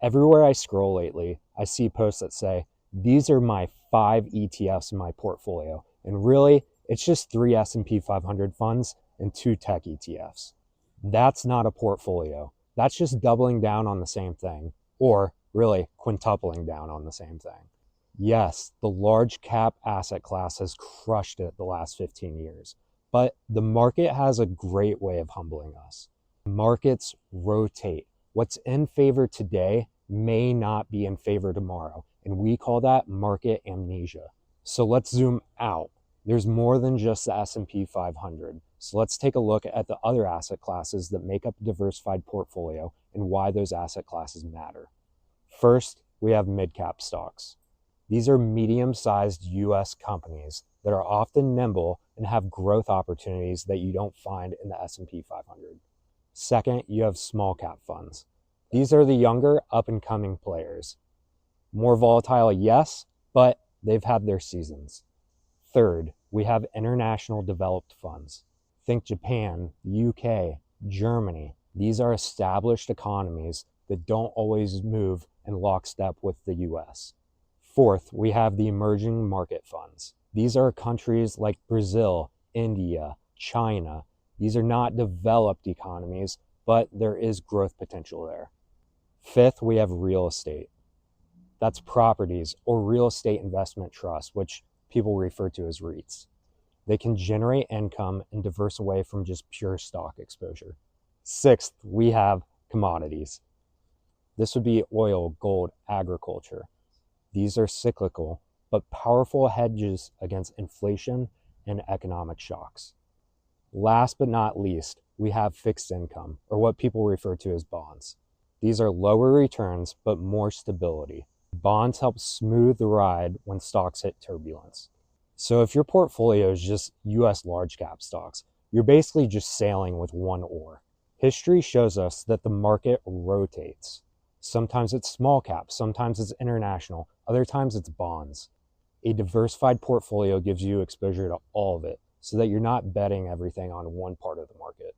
Everywhere I scroll lately, I see posts that say, these are my 5 ETFs in my portfolio. And really, it's just 3 S&P 500 funds and 2 tech ETFs. That's not a portfolio. That's just doubling down on the same thing, or really quintupling down on the same thing. Yes, the large cap asset class has crushed it the last 15 years, but the market has a great way of humbling us. Markets rotate. What's in favor today may not be in favor tomorrow, and we call that market amnesia. So let's zoom out. There's more than just the S&P 500. So let's take a look at the other asset classes that make up a diversified portfolio and why those asset classes matter. First, we have mid-cap stocks. These are medium-sized US companies that are often nimble and have growth opportunities that you don't find in the S&P 500. Second, you have small cap funds. These are the younger, up-and-coming players. More volatile, yes, but they've had their seasons. Third, we have international developed funds. Think Japan, UK, Germany. These are established economies that don't always move in lockstep with the US. Fourth, we have the emerging market funds. These are countries like Brazil, India, China. These are not developed economies, but there is growth potential there. Fifth, we have real estate. That's properties or real estate investment trusts, which people refer to as REITs. They can generate income and diverse away from just pure stock exposure. Sixth, we have commodities. This would be oil, gold, agriculture. These are cyclical, but powerful hedges against inflation and economic shocks. Last but not least, we have fixed income, or what people refer to as bonds. These are lower returns, but more stability. Bonds help smooth the ride when stocks hit turbulence. So if your portfolio is just US large cap stocks, you're basically just sailing with one oar. History shows us that the market rotates. Sometimes it's small cap, sometimes it's international, other times it's bonds. A diversified portfolio gives you exposure to all of it so that you're not betting everything on one part of the market.